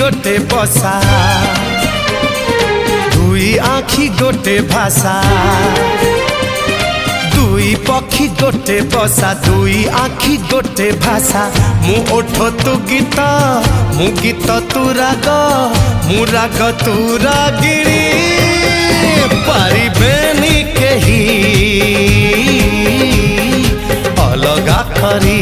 गोटे बसा दुई आखि गोटे भाषा दुई पक्षी गोटे बसा दुई आखि गोटे भाषा मु ओठ तू गीत मु गीत तू राग मु राग तू रागिणी पारिबेनी केही अलगा करी।